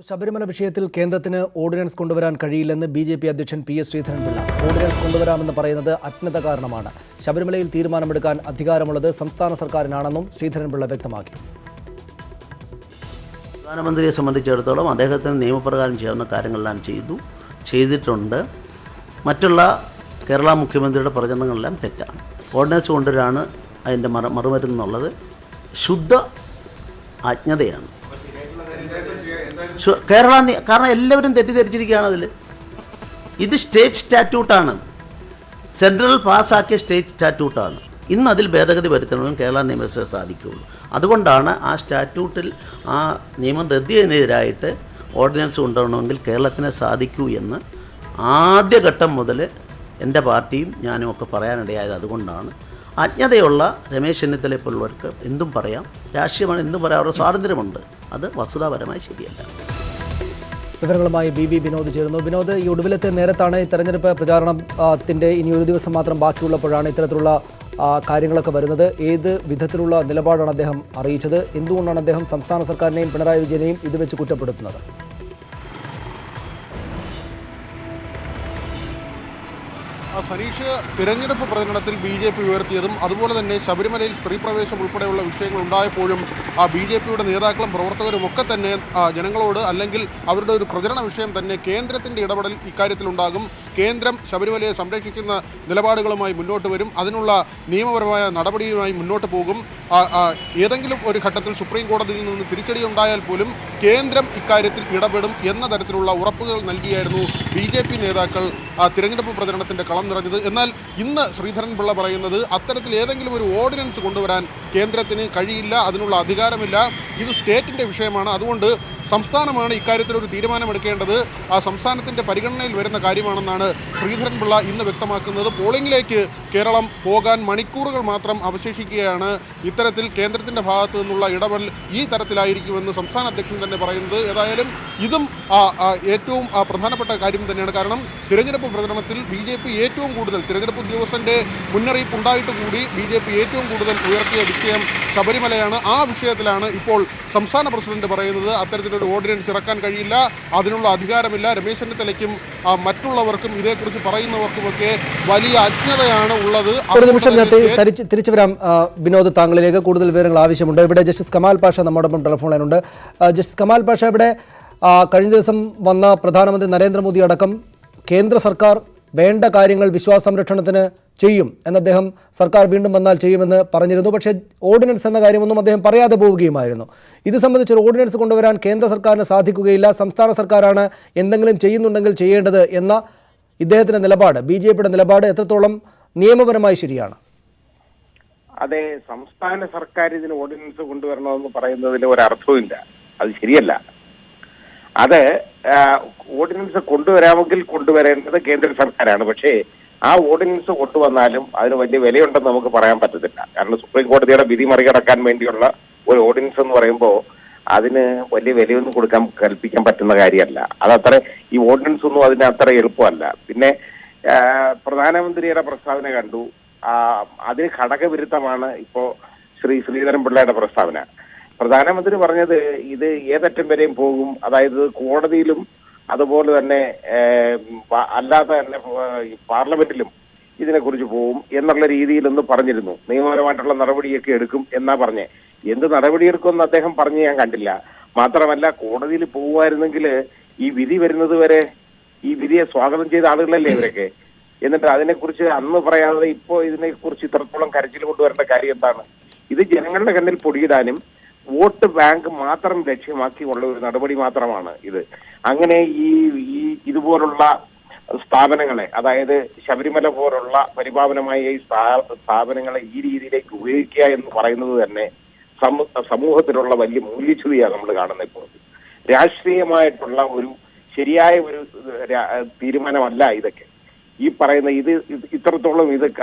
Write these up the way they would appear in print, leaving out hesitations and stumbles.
ശബരിമല വിഷയത്തിൽ കേന്ദ്രത്തിന് ഓർഡിനൻസ് കൊണ്ടുവരാൻ കഴിയില്ലെന്ന് ബി.ജെ.പി. അധ്യക്ഷൻ പി.എസ്. ശ്രീധരൻപിള്ള. ഓർഡിനൻസ് കൊണ്ടുവരാമെന്ന് പറയുന്നത് അജ്ഞത കാരണമാണ്. ശബരിമലയിൽ തീരുമാനമെടുക്കാൻ അധികാരമുള്ളത് സംസ്ഥാന സർക്കാരിനാണെന്നും ശ്രീധരൻപിള്ള വ്യക്തമാക്കി. പ്രധാനമന്ത്രിയെ സംബന്ധിച്ചിടത്തോളം അദ്ദേഹത്തിന് നിയമപ്രകാരം ചെയ്യാവുന്ന കാര്യങ്ങളെല്ലാം ചെയ്തിട്ടുണ്ട്. മറ്റുള്ള കേരള മുഖ്യമന്ത്രിയുടെ പ്രചരണങ്ങളെല്ലാം തെറ്റാണ്. ഓർഡിനൻസ് കൊണ്ടുവരാണ് അതിൻ്റെ മറുമരുന്നുള്ളത് ശുദ്ധ അജ്ഞതയാണ്. കാരണം എല്ലാവരും തെറ്റിദ്ധരിച്ചിരിക്കുകയാണ്. ഇത് സ്റ്റേറ്റ് സ്റ്റാറ്റ്യൂട്ടാണ്, സെൻട്രൽ പാസ്സാക്കിയ സ്റ്റേറ്റ് സ്റ്റാറ്റ്യൂട്ടാണ്. ഇന്ന് അതിൽ ഭേദഗതി വരുത്തണമെങ്കിൽ കേരള നിയമസഭ സാധിക്കുകയുള്ളൂ. അതുകൊണ്ടാണ് ആ സ്റ്റാറ്റ്യൂട്ടിൽ ആ നിയമം റദ്ദ് ചെയ്യുന്നതിനെതിരായിട്ട് ഓർഡിനൻസ് കൊണ്ടുവരണമെങ്കിൽ കേരളത്തിന് സാധിക്കൂ എന്ന് ആദ്യഘട്ടം മുതൽ എൻ്റെ പാർട്ടിയും ഞാനും ഒക്കെ പറയാനിടയായത്. അതുകൊണ്ടാണ് അജ്ഞതയുള്ള രമേശ് ചെന്നിത്തലയെപ്പോലുള്ളവർക്ക് എന്തും പറയാം, രാഷ്ട്രീയമാണ് എന്തും പറയാം, അവരുടെ സ്വാതന്ത്ര്യമുണ്ട്. അത് വസ്തുതാപരമായി ശരിയല്ല. വിവരങ്ങളുമായി ബി വിനോദ് ചേരുന്നു. വിനോദ്, ഈ ഒടുവിലത്തെ നേരത്താണ് ഈ തെരഞ്ഞെടുപ്പ് പ്രചാരണത്തിൻ്റെ ഇനി ഒരു ദിവസം മാത്രം ബാക്കിയുള്ളപ്പോഴാണ് ഇത്തരത്തിലുള്ള കാര്യങ്ങളൊക്കെ വരുന്നത്. ഏത് വിധത്തിലുള്ള നിലപാടാണ് അദ്ദേഹം അറിയിച്ചത്? എന്തുകൊണ്ടാണ് അദ്ദേഹം സംസ്ഥാന സർക്കാരിനെയും പിണറായി വിജയനെയും ഇത് വെച്ച് കുറ്റപ്പെടുത്തുന്നത്? സനീഷ്, തിരഞ്ഞെടുപ്പ് പ്രചരണത്തിൽ ബി.ജെ.പി. ഉയർത്തിയതും അതുപോലെ തന്നെ ശബരിമലയിൽ സ്ത്രീ പ്രവേശം ഉൾപ്പെടെയുള്ള വിഷയങ്ങൾ ഉണ്ടായപ്പോഴും ബി.ജെ.പിയുടെ നേതാക്കളും പ്രവർത്തകരും ഒക്കെ തന്നെ ജനങ്ങളോട്, അല്ലെങ്കിൽ അവരുടെ ഒരു പ്രചരണ വിഷയം തന്നെ കേന്ദ്രത്തിൻ്റെ ഇടപെടൽ ഇക്കാര്യത്തിലുണ്ടാകും, കേന്ദ്രം ശബരിമലയെ സംരക്ഷിക്കുന്ന നിലപാടുകളുമായി മുന്നോട്ട് വരും, അതിനുള്ള നിയമപരമായ നടപടിയുമായി മുന്നോട്ട് പോകും, ഏതെങ്കിലും ഒരു ഘട്ടത്തിൽ സുപ്രീം കോടതിയിൽ നിന്ന് തിരിച്ചടി ഉണ്ടായാൽ പോലും കേന്ദ്രം ഇക്കാര്യത്തിൽ ഇടപെടും എന്ന തരത്തിലുള്ള ഉറപ്പുകൾ നൽകിയായിരുന്നു ബി.ജെ.പി. നേതാക്കൾ തിരഞ്ഞെടുപ്പ് പ്രചരണത്തിൻ്റെ കളം നിറഞ്ഞത്. എന്നാൽ ഇന്ന് ശ്രീധരൻപിള്ള പറയുന്നത് അത്തരത്തിൽ ഏതെങ്കിലും ഒരു ഓർഡിനൻസ് കൊണ്ടുവരാൻ കേന്ദ്രത്തിന് കഴിയില്ല, അതിനുള്ള അധികാരമില്ല, ഇത് സ്റ്റേറ്റിൻ്റെ വിഷയമാണ്, അതുകൊണ്ട് സംസ്ഥാനമാണ് ഇക്കാര്യത്തിൽ ഒരു തീരുമാനമെടുക്കേണ്ടത്, ആ സംസ്ഥാനത്തിൻ്റെ പരിഗണനയിൽ വരുന്ന കാര്യമാണെന്നാണ് ശ്രീധരൻപിള്ള ഇന്ന് വ്യക്തമാക്കുന്നത്. പോളിംഗിലേക്ക് കേരളം പോകാൻ മണിക്കൂറുകൾ മാത്രം അവശേഷിക്കുകയാണ്. ഇത്തരത്തിൽ കേന്ദ്രത്തിൻ്റെ ഭാഗത്തു നിന്നുള്ള ഇടപെടൽ ഈ തരത്തിലായിരിക്കുമെന്ന് സംസ്ഥാന അധ്യക്ഷൻ തന്നെ പറയുന്നത്. ഏതായാലും ഇതും ഏറ്റവും പ്രധാനപ്പെട്ട കാര്യം തന്നെയാണ്. കാരണം തിരഞ്ഞെടുപ്പ് പ്രചരണത്തിൽ ബി.ജെ.പി. ഏറ്റവും കൂടുതൽ തിരഞ്ഞെടുപ്പ് ഉദ്യോഗസ്ഥൻ്റെ മുന്നറിയിപ്പ് ഉണ്ടായിട്ട് കൂടി ബി.ജെ.പി. ഏറ്റവും കൂടുതൽ ഉയർത്തിയ വിഷയം ശബരിമലയാണ്. ആ വിഷയത്തിലാണ് ഇപ്പോൾ സംസ്ഥാന പ്രസിഡന്റ് പറയുന്നത് അത്തരത്തിലൊരു ഓർഡിനൻസ് ഇറക്കാൻ കഴിയില്ല, അതിനുള്ള അധികാരമില്ല. രമേശ് ചെന്നിത്തലയ്ക്കും മറ്റുള്ളവർക്കും ഇതേക്കുറിച്ച് പറയുന്നവർക്കുമൊക്കെ വലിയ അജ്ഞതയാണ് ഉള്ളത്. ഒരു നിമിഷം തിരിച്ചു വരാം വിനോദ്, താങ്കളിലേക്ക് കൂടുതൽ വിവരങ്ങൾ ആവശ്യമുണ്ട്. ഇവിടെ ജസ്റ്റിസ് കമാൽ പാഷ നമ്മോടൊപ്പം ടെലിഫോൺ ലൈനുണ്ട്. ജസ്റ്റിസ് കമാൽ പാഷ, ഇവിടെ കഴിഞ്ഞ ദിവസം വന്ന പ്രധാനമന്ത്രി നരേന്ദ്രമോദി അടക്കം കേന്ദ്ര സർക്കാർ വേണ്ട കാര്യങ്ങൾ വിശ്വാസ സംരക്ഷണത്തിന് ചെയ്യും എന്ന് അദ്ദേഹം സർക്കാർ വീണ്ടും വന്നാൽ ചെയ്യുമെന്ന് പറഞ്ഞിരുന്നു. പക്ഷേ ഓർഡിനൻസ് എന്ന കാര്യമൊന്നും അദ്ദേഹം പറയാതെ പോവുകയുമായിരുന്നു. ഇത് സംബന്ധിച്ചൊരു ഓർഡിനൻസ് കൊണ്ടുവരാൻ കേന്ദ്ര സർക്കാരിന് സാധിക്കുകയില്ല, സംസ്ഥാന സർക്കാരാണ് എന്തെങ്കിലും ചെയ്യുന്നുണ്ടെങ്കിൽ ചെയ്യേണ്ടത് എന്ന ഇദ്ദേഹത്തിൻ്റെ നിലപാട്, ബി.ജെ.പിയുടെ നിലപാട് എത്രത്തോളം നിയമപരമായി ശരിയാണ്? അതെ, സംസ്ഥാന സർക്കാർ ഇതിന് ഓർഡിനൻസ് കൊണ്ടുവരണമെന്ന് പറയുന്നതിൽ ഒരർത്ഥവുമില്ല, അത് ശരിയല്ല. അത് ഓർഡിനൻസ് കൊണ്ടുവരാമെങ്കിൽ കൊണ്ടുവരേണ്ടത് കേന്ദ്ര സർക്കാരാണ്. പക്ഷേ ആ ഓർഡിനൻസ് കൊണ്ടുവന്നാലും അതിന് വലിയ വിലയുണ്ടെന്ന് നമുക്ക് പറയാൻ പറ്റത്തില്ല. കാരണം സുപ്രീം കോടതിയുടെ വിധി മറികടക്കാൻ വേണ്ടിയുള്ള ഒരു ഓർഡിനൻസ് എന്ന് പറയുമ്പോൾ അതിന് വലിയ വിലയൊന്നും കൽപ്പിക്കാൻ പറ്റുന്ന കാര്യമല്ല. അതത്ര ഈ ഓർഡിനൻസ് ഒന്നും അതിന് അത്ര എളുപ്പമല്ല. പിന്നെ പ്രധാനമന്ത്രിയുടെ പ്രസ്താവന കണ്ടു, അതിന് ഘടകവിരുദ്ധമാണ് ഇപ്പോൾ ശ്രീധരൻപിള്ളയുടെ പ്രസ്താവന. പ്രധാനമന്ത്രി പറഞ്ഞത് ഇത് ഏതറ്റം വരെയും പോകും, അതായത് കോടതിയിലും അതുപോലെ തന്നെ അല്ലാതെ തന്നെ പാർലമെന്റിലും ഇതിനെക്കുറിച്ച് പോകും എന്നുള്ള രീതിയിലൊന്ന് പറഞ്ഞിരുന്നു. നിയമപരമായിട്ടുള്ള നടപടിയൊക്കെ എടുക്കും എന്നാ പറഞ്ഞേ. എന്ത് നടപടിയെടുക്കുമെന്ന് അദ്ദേഹം പറഞ്ഞ് ഞാൻ കണ്ടില്ല. മാത്രമല്ല, കോടതിയിൽ പോകുമായിരുന്നെങ്കിൽ ഈ വിധി വരുന്നത് വരെ ഈ വിധിയെ സ്വാഗതം ചെയ്ത ആളുകളല്ലേ ഇവരൊക്കെ. എന്നിട്ട് അതിനെക്കുറിച്ച് അന്ന് പറയാതെ ഇപ്പോൾ ഇതിനെക്കുറിച്ച് ഇത്രത്തോളം കരച്ചിൽ കൊണ്ടുവരേണ്ട കാര്യം എന്താണ്? ഇത് ജനങ്ങളുടെ കണ്ണിൽ പൊടിയിടാനും വോട്ട് ബാങ്ക് മാത്രം ലക്ഷ്യമാക്കിയുള്ള ഒരു നടപടി മാത്രമാണ് ഇത്. അങ്ങനെ ഈ ഇതുപോലുള്ള സ്ഥാപനങ്ങളെ, അതായത് ശബരിമല പോലുള്ള പരിപാവനമായ ഈ സ്ഥാപനങ്ങളെ ഈ രീതിയിലേക്ക് ഉപയോഗിക്കുക എന്ന് പറയുന്നത് തന്നെ സമൂഹത്തിലുള്ള വലിയ മൂല്യച്യുതിയാണ് നമ്മൾ കാണുന്നത്. ഇപ്പോൾ രാഷ്ട്രീയമായിട്ടുള്ള ഒരു ശരിയായ ഒരു തീരുമാനമല്ല ഇതൊക്കെ. ഈ പറയുന്ന ഇത്രത്തോളം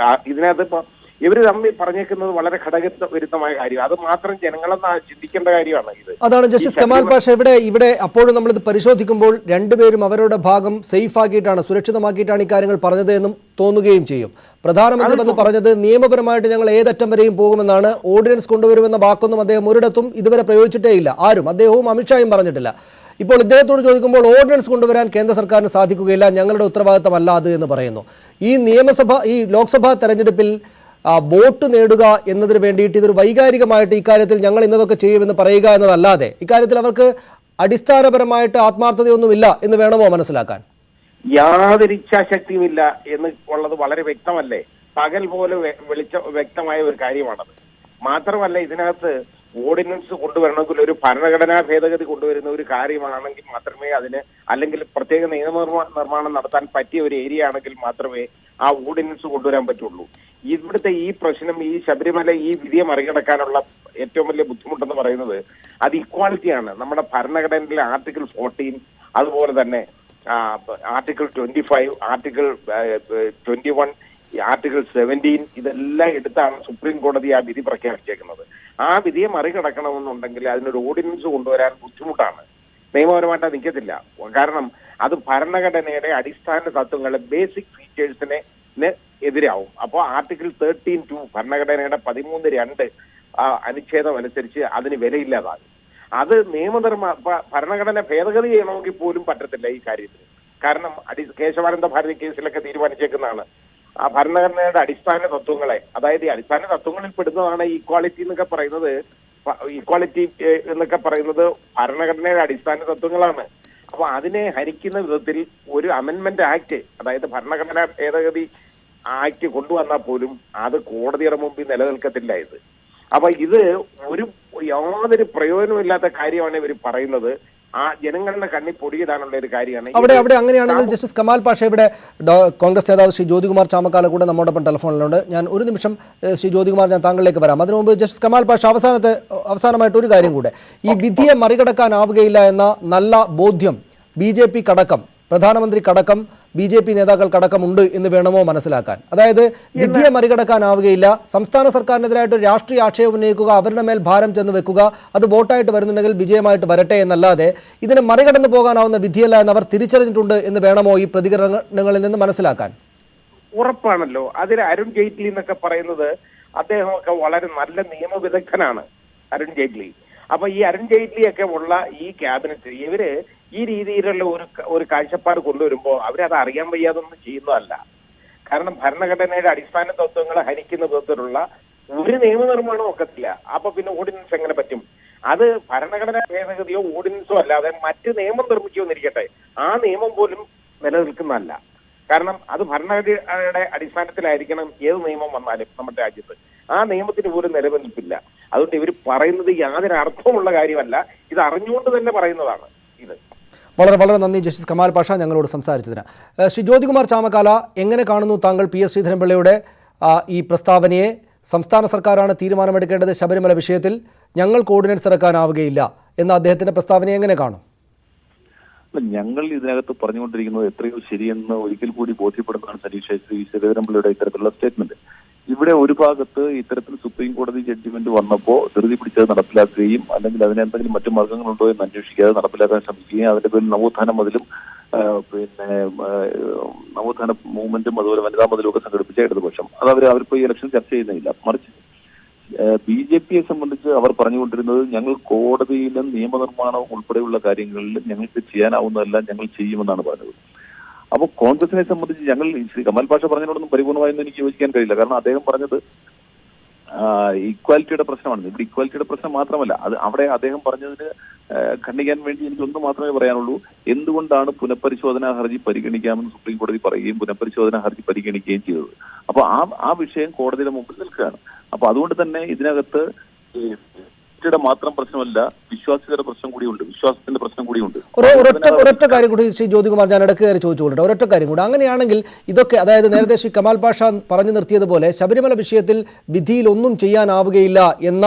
ഇതിനകത്ത് ഇപ്പൊ ഇവര് തമ്മിൽ പറഞ്ഞേക്കുന്നത് വളരെ ഘടകവിരുദ്ധമായ കാര്യം. അത് മാത്രം ജനങ്ങളെന്ന് ചിന്തിക്കേണ്ട കാര്യമാണ് ഇത്. അതാണ് ജസ്റ്റിസ് കമാൽ പാഷ. ഇവിടെ അപ്പോഴും നമ്മളിത് പരിശോധിക്കുമ്പോൾ രണ്ടുപേരും അവരുടെ ഭാഗം സേഫ് ആക്കിയിട്ടാണ്, സുരക്ഷിതമാക്കിയിട്ടാണ് ഇക്കാര്യങ്ങൾ പറഞ്ഞത് എന്നും തോന്നുകയും ചെയ്യും. പ്രധാനമന്ത്രി വന്ന് പറഞ്ഞത് നിയമപരമായിട്ട് ഞങ്ങൾ ഏതറ്റം വരെയും പോകുമെന്നാണ്. ഓർഡിനൻസ് കൊണ്ടുവരുമെന്ന വാക്കൊന്നും അദ്ദേഹം ഒരിടത്തും ഇതുവരെ പ്രയോഗിച്ചിട്ടേ ഇല്ല, ആരും, അദ്ദേഹവും അമിത്ഷായും പറഞ്ഞിട്ടില്ല. ഇപ്പോൾ ഇദ്ദേഹത്തോട് ചോദിക്കുമ്പോൾ ഓർഡിനൻസ് കൊണ്ടുവരാൻ കേന്ദ്ര സർക്കാരിന് സാധിക്കുകയില്ല, ഞങ്ങളുടെ ഉത്തരവാദിത്തമല്ല അത് എന്ന് പറയുന്നു. ഈ ലോക്സഭാ തെരഞ്ഞെടുപ്പിൽ വോട്ട് നേടുക എന്നതിന് വേണ്ടിയിട്ട് ഇതൊരു വൈകാരികമായിട്ട് ഇക്കാര്യത്തിൽ ഞങ്ങൾ ഇന്നതൊക്കെ ചെയ്യുമെന്ന് പറയുക എന്നതല്ലാതെ ഇക്കാര്യത്തിൽ അവർക്ക് അടിസ്ഥാനപരമായിട്ട് ആത്മാർത്ഥതയൊന്നുമില്ല എന്ന് വേണമോ മനസ്സിലാക്കാൻ? യാതൊരു ഇച്ഛാശക്തിയുമില്ല എന്ന് ഉള്ളത് വളരെ വ്യക്തമല്ലേ? പകൽ പോലെ വ്യക്തമായ ഒരു കാര്യമാണത്. മാത്രമല്ല, ഇതിനകത്ത് ഓർഡിനൻസ് കൊണ്ടുവരണമെങ്കിൽ ഒരു ഭരണഘടനാ ഭേദഗതി കൊണ്ടുവരുന്ന ഒരു കാര്യമാണെങ്കിൽ മാത്രമേ അതിന്, അല്ലെങ്കിൽ പ്രത്യേക നിർമ്മാണം നടത്താൻ പറ്റിയ ഒരു ഏരിയ ആണെങ്കിൽ മാത്രമേ ആ ഓർഡിനൻസ് കൊണ്ടുവരാൻ പറ്റുള്ളൂ. ഇവിടുത്തെ ഈ പ്രശ്നം, ഈ ശബരിമല ഈ വിധിയെ മറികടക്കാനുള്ള ഏറ്റവും വലിയ ബുദ്ധിമുട്ടെന്ന് പറയുന്നത് അത് ഇക്വാളിറ്റിയാണ്. നമ്മുടെ ഭരണഘടനയിലെ ആർട്ടിക്കിൾ 14, അതുപോലെ തന്നെ ആർട്ടിക്കിൾ 25, ആർട്ടിക്കിൾ 21, ആർട്ടിക്കിൾ 17 ഇതെല്ലാം എടുത്താണ് സുപ്രീം കോടതി ആ വിധി പ്രഖ്യാപിച്ചേക്കുന്നത്. ആ വിധിയെ മറികടക്കണമെന്നുണ്ടെങ്കിൽ അതിനൊരു ഓർഡിനൻസ് കൊണ്ടുവരാൻ ബുദ്ധിമുട്ടാണ്. നിയമപരമായിട്ട് അത് നിൽക്കത്തില്ല. കാരണം അത് ഭരണഘടനയുടെ അടിസ്ഥാന തത്വങ്ങളെ, ബേസിക് ഫീച്ചേഴ്സിനെ എതിരാവും. അപ്പോൾ ആർട്ടിക്കിൾ 13(2) ഭരണഘടനയുടെ 13(2) അനുച്ഛേദം അനുസരിച്ച് അതിന് വിലയില്ലാതാകും. അത് ഭരണഘടന ഭേദഗതി ചെയ്യണമെങ്കിൽ പോലും പറ്റത്തില്ല ഈ കാര്യത്തിൽ. കാരണം കേശവാനന്ദ ഭാരതി കേസിലൊക്കെ തീരുമാനിച്ചേക്കുന്നതാണ് ആ ഭരണഘടനയുടെ അടിസ്ഥാന തത്വങ്ങളെ, അതായത് ഈ അടിസ്ഥാന തത്വങ്ങളിൽ പെടുന്നതാണ് ഈക്വാളിറ്റി എന്നൊക്കെ പറയുന്നത്. ഈക്വാളിറ്റി എന്നൊക്കെ പറയുന്നത് ഭരണഘടനയുടെ അടിസ്ഥാന തത്വങ്ങളാണ്. അപ്പൊ അതിനെ ഹനിക്കുന്ന വിധത്തിൽ ഒരു അമെന്റ്മെന്റ് ആക്ട്, അതായത് ഭരണഘടനാ ഭേദഗതി ആക്ട് കൊണ്ടുവന്നാൽ പോലും അത് കോടതിയുടെ മുമ്പിൽ നിലനിൽക്കത്തില്ല ഇത്. അപ്പൊ ഇത് യാതൊരു പ്രയോജനമില്ലാത്ത കാര്യമാണ് ഇവർ പറയുന്നത്. ആ ജനങ്ങളുടെ കണ്ണി പൊടിയിടാനുള്ള ഒരു കാര്യമാണ്. അവിടെ അങ്ങനെയാണെങ്കിൽ ജസ്റ്റിസ് കമാൽ പാഷ, ഇവിടെ കോൺഗ്രസ് നേതാവ് ശ്രീ ജ്യോതികുമാർ ചാമക്കാല കൂടെ നമ്മോടൊപ്പം ടെലിഫോണിലുണ്ട്. ഞാൻ ഒരു നിമിഷം ശ്രീ ജ്യോതികുമാർ, ഞാൻ താങ്കളിലേക്ക് വരാം. അതിനു മുമ്പ് ജസ്റ്റിസ് കമാൽ പാഷ, അവസാനമായിട്ട് ഒരു കാര്യം കൂടെ, ഈ വിധിയെ മറികടക്കാനാവുകയില്ല എന്ന നല്ല ബോധ്യം BJP-കടക്കം, പ്രധാനമന്ത്രിക്കടക്കം, BJP നേതാക്കൾക്കടക്കം ഉണ്ട് എന്ന് വേണമോ മനസ്സിലാക്കാൻ? അതായത് വിധിയെ മറികടക്കാനാവുകയില്ല, സംസ്ഥാന സർക്കാരിനെതിരായിട്ട് ഒരു രാഷ്ട്രീയ ആക്ഷേപം ഉന്നയിക്കുക, അവരുടെ മേൽ ഭാരം ചെന്ന് വെക്കുക, അത് വോട്ടായിട്ട് വരുന്നുണ്ടെങ്കിൽ വിജയമായിട്ട് വരട്ടെ എന്നല്ലാതെ ഇതിനെ മറികടന്നു പോകാനാവുന്ന വിധിയല്ല എന്ന് അവർ തിരിച്ചറിഞ്ഞിട്ടുണ്ട് എന്ന് വേണമോ ഈ പ്രതികരണങ്ങളിൽ നിന്ന് മനസ്സിലാക്കാൻ? ഉറപ്പാണല്ലോ. അതിൽ അരുൺ ജെയ്റ്റ്ലി എന്നൊക്കെ പറയുന്നത്, അദ്ദേഹമൊക്കെ വളരെ നല്ല നിയമവിദഗ്ധനാണ് അരുൺ ജെയ്റ്റ്ലി. അപ്പൊ ഈ അരുൺ ജെയ്റ്റ്ലി ഒക്കെ ഉള്ള ഈ ക്യാബിനറ്റ് ഇവര് ഈ രീതിയിലുള്ള ഒരു കാഴ്ചപ്പാട് കൊണ്ടുവരുമ്പോൾ അവരത് അറിയാൻ വയ്യാതൊന്നും ചെയ്യുന്നതല്ല. കാരണം ഭരണഘടനയുടെ അടിസ്ഥാന തത്വങ്ങളെ ഹനിക്കുന്ന വിധത്തിലുള്ള ഒരു നിയമനിർമ്മാണം ഒക്കത്തില്ല. അപ്പൊ പിന്നെ ഓർഡിനൻസ് എങ്ങനെ പറ്റും? അത് ഭരണഘടനാ ഭേദഗതിയോ ഓർഡിനൻസോ അല്ലാതെ മറ്റ് നിയമം നിർമ്മിക്കുമെന്നിരിക്കട്ടെ, ആ നിയമം പോലും നിലനിൽക്കുന്നതല്ല. കാരണം അത് ഭരണഘടനയുടെ അടിസ്ഥാനത്തിലായിരിക്കണം ഏത് നിയമം വന്നാലും നമ്മുടെ രാജ്യത്ത്. ആ നിയമത്തിന് പോലും നിലനിൽപ്പില്ല. അതുകൊണ്ട് ഇവർ പറയുന്നത് യാതൊരു അർത്ഥമുള്ള കാര്യമല്ല. ഇത് അറിഞ്ഞുകൊണ്ട് തന്നെ പറയുന്നതാണ് ഇത്. വളരെ വളരെ നന്ദി ജസ്റ്റിസ് കമാൽ പാഷ ഞങ്ങളോട് സംസാരിച്ചതിന്. ശ്രീ ജ്യോതികുമാർ ചാമക്കാല, എങ്ങനെ കാണുന്നു താങ്കൾ PS ശ്രീധരൻപിള്ളയുടെ ഈ പ്രസ്താവനയെ? സംസ്ഥാന സർക്കാരാണ് തീരുമാനമെടുക്കേണ്ടത് ശബരിമല വിഷയത്തിൽ, ഞങ്ങൾക്ക് ഓർഡിനൻസ് ഇറക്കാനാവുകയില്ല എന്ന അദ്ദേഹത്തിന്റെ പ്രസ്താവനയെ എങ്ങനെ കാണും? ഞങ്ങൾ ഇതിനകത്ത് പറഞ്ഞുകൊണ്ടിരിക്കുന്നത് എത്രയോ ശരിയെന്ന് ഒരിക്കൽ കൂടി ബോധ്യപ്പെടുന്നതാണ് സനീഷ് ശ്രീധരൻപിള്ളയുടെ ഇത്തരത്തിലുള്ള സ്റ്റേറ്റ്മെന്റ്. ഇവിടെ ഒരു ഭാഗത്ത് ഇത്തരത്തിൽ സുപ്രീം കോടതി ജഡ്ജിമെന്റ് വന്നപ്പോൾ ധൃതി പിടിച്ചത് നടപ്പിലാക്കുകയും അല്ലെങ്കിൽ അതിനെന്തെങ്കിലും മറ്റു മാർഗങ്ങളുണ്ടോ എന്ന് അന്വേഷിക്കാതെ നടപ്പിലാക്കാൻ ശ്രമിക്കുകയും അതിന്റെ പേരിൽ നവോത്ഥാന മതിലും നവോത്ഥാന മൂവ്മെന്റും അതുപോലെ വനിതാ മതിലും ഒക്കെ സംഘടിപ്പിച്ച ഇടതുപക്ഷം അത് അവരിപ്പോ ഈ ഇലക്ഷൻ ചർച്ച ചെയ്യുന്നില്ല. മറിച്ച് BJP-യെ സംബന്ധിച്ച് അവർ പറഞ്ഞുകൊണ്ടിരുന്നത് ഞങ്ങൾ കോടതിയിലും നിയമനിർമ്മാണവും ഉൾപ്പെടെയുള്ള കാര്യങ്ങളിൽ ഞങ്ങൾക്ക് ചെയ്യാനാവുന്നതെല്ലാം ഞങ്ങൾ ചെയ്യുമെന്നാണ് പറഞ്ഞത്. അപ്പോൾ കോൺഗ്രസിനെ സംബന്ധിച്ച് ഞങ്ങൾ ശ്രീ കമാൽ പാഷ പറഞ്ഞതിനോടൊന്നും പരിപൂർണമായൊന്നും എനിക്ക് യോജിക്കാൻ കഴിയില്ല. കാരണം അദ്ദേഹം പറഞ്ഞത് ഈക്വാലിറ്റിയുടെ പ്രശ്നമാണ്. ഇവിടെ ഈക്വാലിറ്റിയുടെ പ്രശ്നം മാത്രമല്ല, അത് അവിടെ അദ്ദേഹം പറഞ്ഞതിന് ഖണ്ഡിക്കാൻ വേണ്ടി എനിക്കൊന്ന് മാത്രമേ പറയാനുള്ളൂ. എന്തുകൊണ്ടാണ് പുനഃപരിശോധനാ ഹർജി പരിഗണിക്കാമെന്ന് സുപ്രീം കോടതി പറയുകയും പുനഃപരിശോധനാ ഹർജി പരിഗണിക്കുകയും ചെയ്തത്? അപ്പോൾ ആ വിഷയം കോടതിയുടെ മുമ്പിൽ നിൽക്കുകയാണ്. അപ്പൊ അതുകൊണ്ട് തന്നെ ഇതിനകത്ത് മാത്രം പ്രശ്നമല്ല, വിശ്വാസികളുടെ പ്രശ്നം കൂടിയുണ്ട്, വിശ്വാസത്തിന്റെ പ്രശ്നം കൂടിയുണ്ട്. ഒരൊറ്റ കാര്യം കൂടി ശ്രീ ജ്യോതികുമാർ, ഞാൻ ഇടയ്ക്ക് കയറി ചോദിച്ചുകൊള്ളട്ടെ, ഒരൊറ്റ കാര്യം കൂടി. അങ്ങനെയാണെങ്കിൽ ഇതൊക്കെ, അതായത് നേരത്തെ ശ്രീ കമാൽ പാഷ പറഞ്ഞു നിർത്തിയതുപോലെ ശബരിമല വിഷയത്തിൽ വിധിയിൽ ഒന്നും ചെയ്യാനാവുകയില്ല എന്ന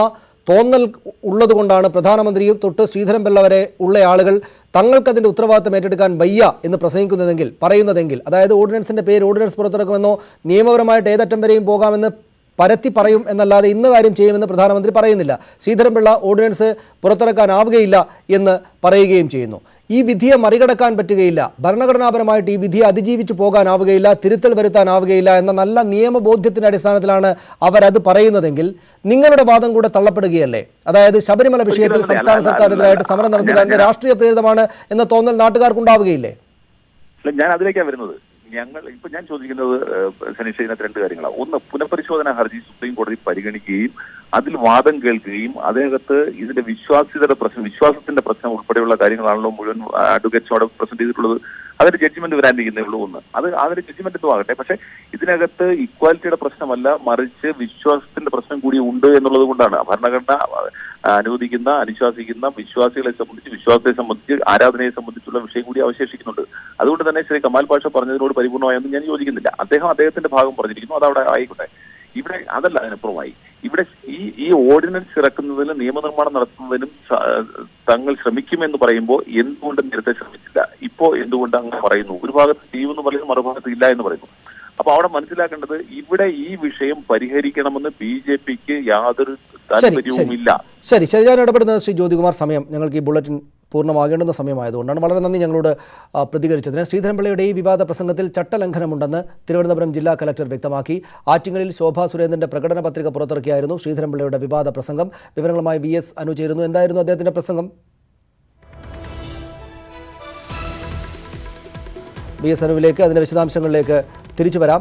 തോന്നൽ ഉള്ളതുകൊണ്ടാണ് പ്രധാനമന്ത്രിയും തൊട്ട് ശ്രീധരൻപിള്ള വരെ ഉള്ള ആളുകൾ തങ്ങൾക്കതിൻ്റെ ഉത്തരവാദിത്തം ഏറ്റെടുക്കാൻ വയ്യ എന്ന് പറയുന്നതെങ്കിൽ, അതായത് ഓർഡിനൻസിന്റെ പേര് ഓർഡിനൻസ് പുറത്തിറക്കുമെന്നോ നിയമപരമായിട്ട് ഏതറ്റം വരെയും പോകാമെന്ന് പരത്തി പറയും എന്നല്ലാതെ ഇന്ന കാര്യം ചെയ്യുമെന്ന് പ്രധാനമന്ത്രി പറയുന്നില്ല. ശ്രീധരൻപിള്ള ഓർഡിനൻസ് പുറത്തിറക്കാനാവുകയില്ല എന്ന് പറയുകയും ചെയ്യുന്നു. ഈ വിധിയെ മറികടക്കാൻ പറ്റുകയില്ല, ഭരണഘടനാപരമായിട്ട് ഈ വിധിയെ അതിജീവിച്ചു പോകാനാവുകയില്ല, തിരുത്തൽ വരുത്താനാവുകയില്ല എന്ന നല്ല നിയമബോധ്യത്തിന്റെ അടിസ്ഥാനത്തിലാണ് അവരത് പറയുന്നതെങ്കിൽ നിങ്ങളുടെ വാദം കൂടെ തള്ളപ്പെടുകയല്ലേ? അതായത് ശബരിമല വിഷയത്തിൽ സംസ്ഥാന സർക്കാരിനെതിരായിട്ട് സമരം നടത്തുക എന്ന രാഷ്ട്രീയ പ്രേരിതമാണ് എന്ന തോന്നൽ നാട്ടുകാർക്കുണ്ടാവുകയില്ലേ? ഞാൻ അതിലേക്കാണ് വരുന്നത്. ഞാൻ ചോദിക്കുന്നത് സനീഷ, ഇതിനകത്ത് രണ്ട് കാര്യങ്ങളാണ്. ഒന്ന്, പുനഃപരിശോധന ഹർജി സുപ്രീം കോടതി പരിഗണിക്കുകയും അതിൽ വാദം കേൾക്കുകയും അതിനകത്ത് ഇതിന്റെ വിശ്വാസത്തിന്റെ പ്രശ്നം ഉൾപ്പെടെയുള്ള കാര്യങ്ങളാണല്ലോ മുഴുവൻ അഡ്വക്കേറ്റ്സ് അവിടെ പ്രസന്റ് ചെയ്തിട്ടുള്ളത്. അതൊരു ജഡ്ജ്മെന്റ് വരാനിരിക്കുന്നേ ഉള്ളൂ. ഒന്ന്, അതൊരു ജഡ്ജ്മെന്റ് എന്തോ ആകട്ടെ, പക്ഷെ ഇതിനകത്ത് ഇക്വാലിറ്റിയുടെ പ്രശ്നമല്ല, മറിച്ച് വിശ്വാസത്തിന്റെ പ്രശ്നം കൂടി ഉണ്ട് എന്നുള്ളത് കൊണ്ടാണ് ഭരണഘടന അനുശാസിക്കുന്ന വിശ്വാസത്തെ സംബന്ധിച്ച് ആരാധനയെ സംബന്ധിച്ചുള്ള വിഷയം കൂടി അവശേഷിക്കുന്നുണ്ട്. അതുകൊണ്ട് തന്നെ ശ്രീ കമാൽ പാഷ പറഞ്ഞതിനോട് പരിപൂർണമായൊന്നും ഞാൻ യോജിക്കുന്നില്ല. അദ്ദേഹത്തിന്റെ ഭാഗം പറഞ്ഞിരിക്കുന്നു, അതവിടെ ആയിക്കോട്ടെ. ഇവിടെ അതല്ല, അതിനപ്പുറമായി ഇവിടെ ഈ ഓർഡിനൻസ് ഇറക്കുന്നതിനും നിയമനിർമ്മാണം നടത്തുന്നതിനും തങ്ങൾ ശ്രമിക്കുമെന്ന് പറയുമ്പോൾ എന്തുകൊണ്ട് നേരത്തെ ശ്രമിച്ചില്ല, ഇപ്പോ എന്തുകൊണ്ട് അങ്ങനെ പറയുന്നു? ഒരു ഭാഗത്ത് ചെയ്യുമെന്ന് പറയുന്നു, മറുഭാഗത്ത് ഇല്ല എന്ന് പറയുന്നു. അപ്പൊ അവിടെ മനസ്സിലാക്കേണ്ടത് ഇവിടെ ഈ വിഷയം പരിഹരിക്കണമെന്ന് BJPക്ക് യാതൊരു താല്പര്യവുമില്ല. ശരി, ഞാൻ ഇടപെടുന്നത് ശ്രീ ജ്യോതികുമാർ. സമയം ഞങ്ങൾക്ക് ഈ ബുള്ളറ്റിൻ പൂർണ്ണമാകേണ്ടുന്ന സമയമായതുകൊണ്ടാണ്. വളരെ നന്ദി ഞങ്ങളോട് പ്രതികരിച്ചതിന്. ശ്രീധരൻപിള്ളയുടെ ഈ വിവാദ പ്രസംഗത്തിൽ ചട്ടലംഘനമുണ്ടെന്ന് തിരുവനന്തപുരം ജില്ലാ കലക്ടർ വ്യക്തമാക്കി. ആറ്റിങ്ങലിൽ ശോഭാ സുരേന്ദ്രന്റെ പ്രകടന പത്രിക പുറത്തിറക്കിയായിരുന്നു ശ്രീധരൻപിള്ളയുടെ വിവാദ പ്രസംഗം. വിവരങ്ങളുമായി VS അനു ചേരുന്നു. എന്തായിരുന്നു അദ്ദേഹത്തിന്റെ പ്രസംഗം? VS അനുവിലേക്ക്, അതിന്റെ വിശദാംശങ്ങളിലേക്ക് തിരിച്ചു വരാം.